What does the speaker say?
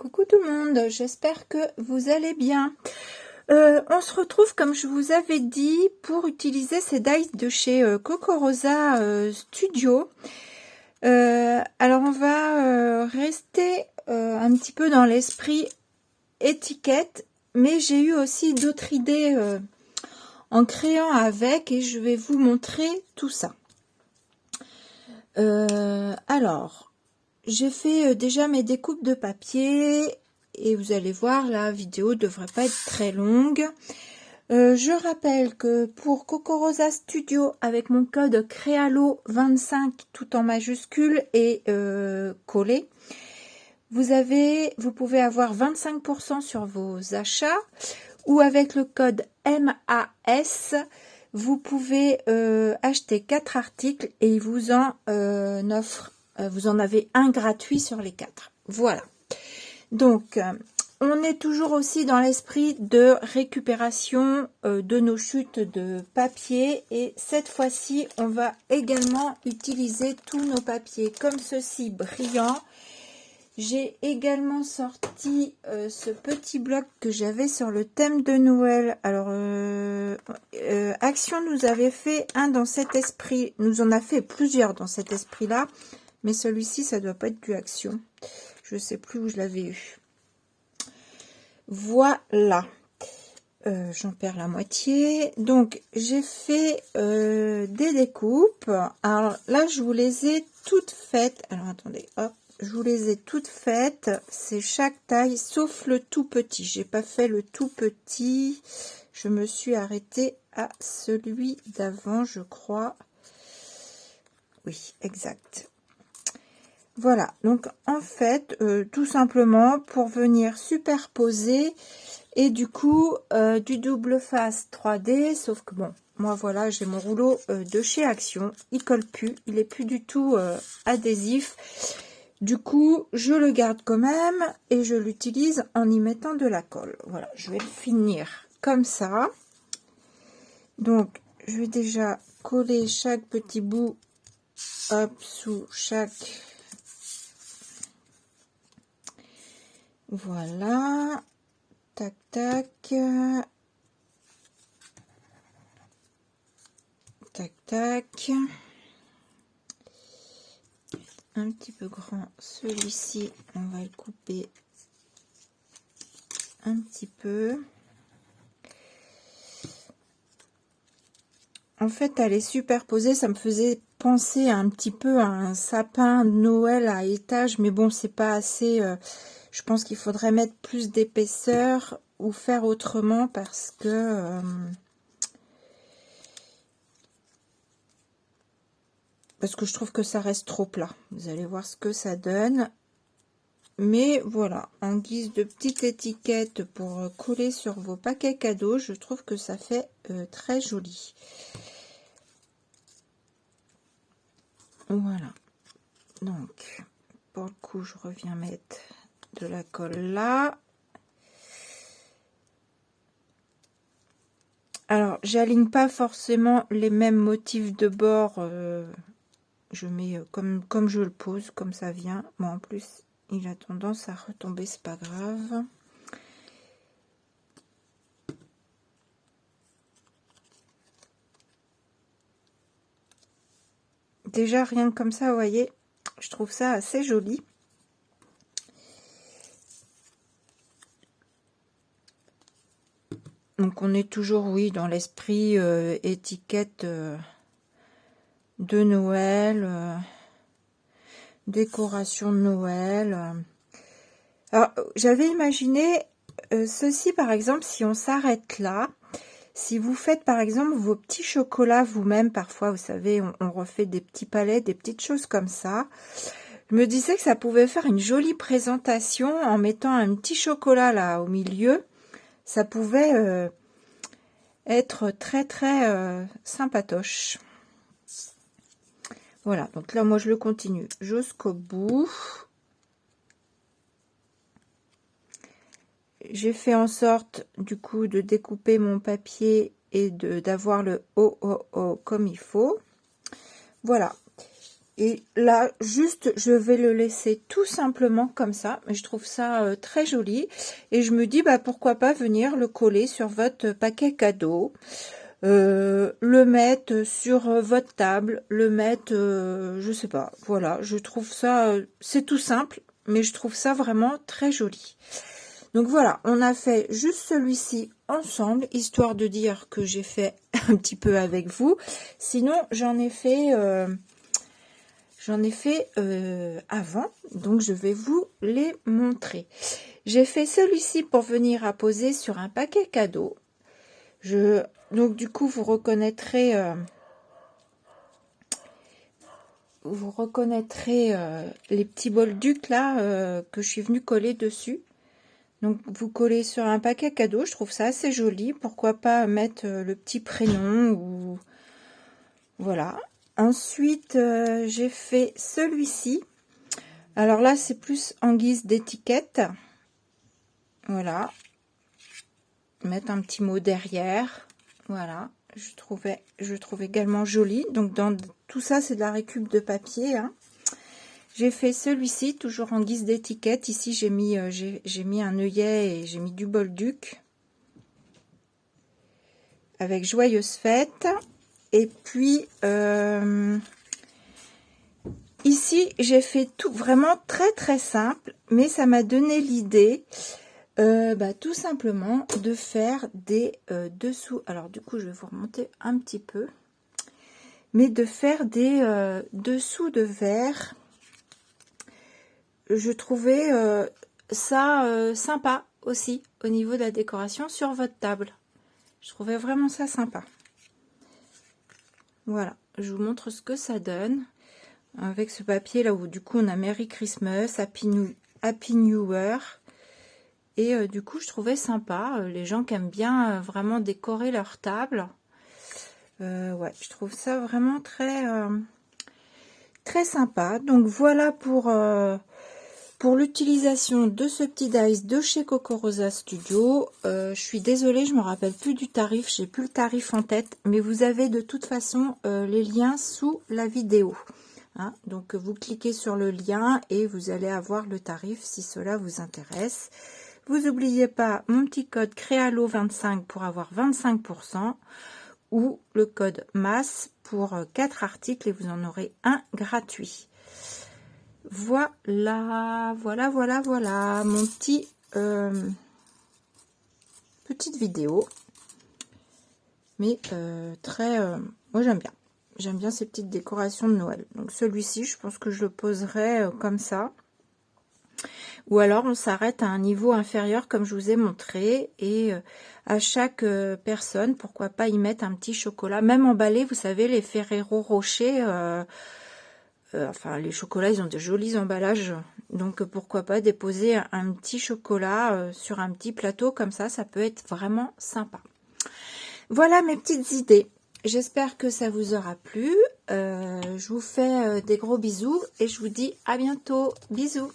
Coucou tout le monde, j'espère que vous allez bien. On se retrouve comme je vous avais dit pour utiliser ces dies de chez Coco Rosa Studio. Alors on va rester un petit peu dans l'esprit étiquette, mais j'ai eu aussi d'autres idées en créant avec et je vais vous montrer tout ça. Alors, j'ai fait déjà mes découpes de papier et vous allez voir, la vidéo ne devrait pas être très longue. Je rappelle que pour Coco Rosa Studio, avec mon code CREALO25 tout en majuscule et collé, vous pouvez avoir 25% sur vos achats, ou avec le code MAS, vous pouvez acheter 4 articles et ils vous en offrent. Vous en avez un gratuit sur les 4. Voilà. Donc, on est toujours aussi dans l'esprit de récupération de nos chutes de papier. Et cette fois-ci, on va également utiliser tous nos papiers comme ceci, brillants. J'ai également sorti ce petit bloc que j'avais sur le thème de Noël. Alors, Action nous avait fait un dans cet esprit. Nous en a fait plusieurs dans cet esprit-là. Mais celui-ci, ça doit pas être du Action. Je sais plus où je l'avais eu. Voilà. J'en perds la moitié. Donc, j'ai fait des découpes. Alors là, je vous les ai toutes faites. Alors, attendez, hop. Je vous les ai toutes faites. C'est chaque taille, sauf le tout petit. J'ai pas fait le tout petit. Je me suis arrêtée à celui d'avant, je crois. Oui, exact. Voilà, donc en fait, tout simplement pour venir superposer et du coup du double face 3D, sauf que bon, moi voilà, j'ai mon rouleau de chez Action, il colle plus, il est plus du tout adhésif. Du coup, je le garde quand même et je l'utilise en y mettant de la colle. Voilà, je vais le finir comme ça. Donc, je vais déjà coller chaque petit bout, hop, sous chaque... Voilà, tac, tac, tac, tac. Un petit peu grand, celui-ci, on va le couper un petit peu. En fait, elle est superposée, ça me faisait penser un petit peu à un sapin de Noël à étage, mais bon, c'est pas assez... je pense qu'il faudrait mettre plus d'épaisseur ou faire autrement parce que... je trouve que ça reste trop plat. Vous allez voir ce que ça donne. Mais voilà, en guise de petite étiquette pour coller sur vos paquets cadeaux, je trouve que ça fait très joli. Voilà. Donc, pour le coup, je reviens mettre de la colle là. Alors, j'aligne pas forcément les mêmes motifs de bord. Je mets comme je le pose, comme ça vient. Bon, en plus, il a tendance à retomber, c'est pas grave. Déjà, rien que comme ça, vous voyez, je trouve ça assez joli. Donc, on est toujours, oui, dans l'esprit étiquette de Noël, décoration de Noël. Alors, j'avais imaginé ceci, par exemple, si on s'arrête là, si vous faites, par exemple, vos petits chocolats vous-même, parfois, vous savez, on refait des petits palets, des petites choses comme ça. Je me disais que ça pouvait faire une jolie présentation en mettant un petit chocolat là au milieu. Ça pouvait être très très sympatoche. Voilà, donc là moi je le continue jusqu'au bout. J'ai fait en sorte du coup de découper mon papier et d'avoir le haut comme il faut. Voilà. Et là, juste, je vais le laisser tout simplement comme ça. Mais je trouve ça très joli. Et je me dis, bah, pourquoi pas venir le coller sur votre paquet cadeau. Le mettre sur votre table. Le mettre, je sais pas. Voilà, je trouve ça, c'est tout simple. Mais je trouve ça vraiment très joli. Donc voilà, on a fait juste celui-ci ensemble, histoire de dire que j'ai fait un petit peu avec vous. Sinon, j'en ai fait avant, donc je vais vous les montrer. J'ai fait celui-ci pour venir à poser sur un paquet cadeau. Donc du coup, vous reconnaîtrez les petits bolducs là que je suis venue coller dessus. Donc, vous collez sur un paquet cadeau. Je trouve ça assez joli. Pourquoi pas mettre le petit prénom ou... Voilà. Ensuite, j'ai fait celui-ci. Alors là, c'est plus en guise d'étiquette. Voilà. Mettre un petit mot derrière. Voilà. Je trouve également joli. Donc, dans tout ça, c'est de la récup de papier, hein. J'ai fait celui-ci, toujours en guise d'étiquette. Ici, j'ai mis un œillet et j'ai mis du bolduc. Avec Joyeuse Fête. Et puis, ici, j'ai fait tout vraiment très simple. Mais ça m'a donné l'idée, tout simplement, de faire des dessous. Alors, du coup, je vais vous remonter un petit peu. Mais de faire des dessous de verre. Je trouvais ça sympa aussi au niveau de la décoration sur votre table. Je trouvais vraiment ça sympa. Voilà, je vous montre ce que ça donne avec ce papier là où du coup on a Merry Christmas, Happy New Year. Et du coup je trouvais sympa, les gens qui aiment bien vraiment décorer leur table. Ouais, je trouve ça vraiment très sympa. Donc voilà pour l'utilisation de ce petit dice de chez Coco Rosa Studio. Je suis désolée, je me rappelle plus du tarif, j'ai plus le tarif en tête, mais vous avez de toute façon les liens sous la vidéo, hein. Donc vous cliquez sur le lien et vous allez avoir le tarif si cela vous intéresse. Vous n'oubliez pas mon petit code Créalo25 pour avoir 25% ou le code MAS pour 4 articles et vous en aurez un gratuit. Voilà, mon petit petite vidéo. Mais moi j'aime bien ces petites décorations de Noël. Donc celui-ci, je pense que je le poserai comme ça. Ou alors on s'arrête à un niveau inférieur comme je vous ai montré. Et à chaque personne, pourquoi pas y mettre un petit chocolat. Même emballé, vous savez, les Ferrero Rocher... enfin, les chocolats, ils ont de jolis emballages. Donc, pourquoi pas déposer un petit chocolat sur un petit plateau. Comme ça peut être vraiment sympa. Voilà mes petites idées. J'espère que ça vous aura plu. Je vous fais des gros bisous et je vous dis à bientôt. Bisous.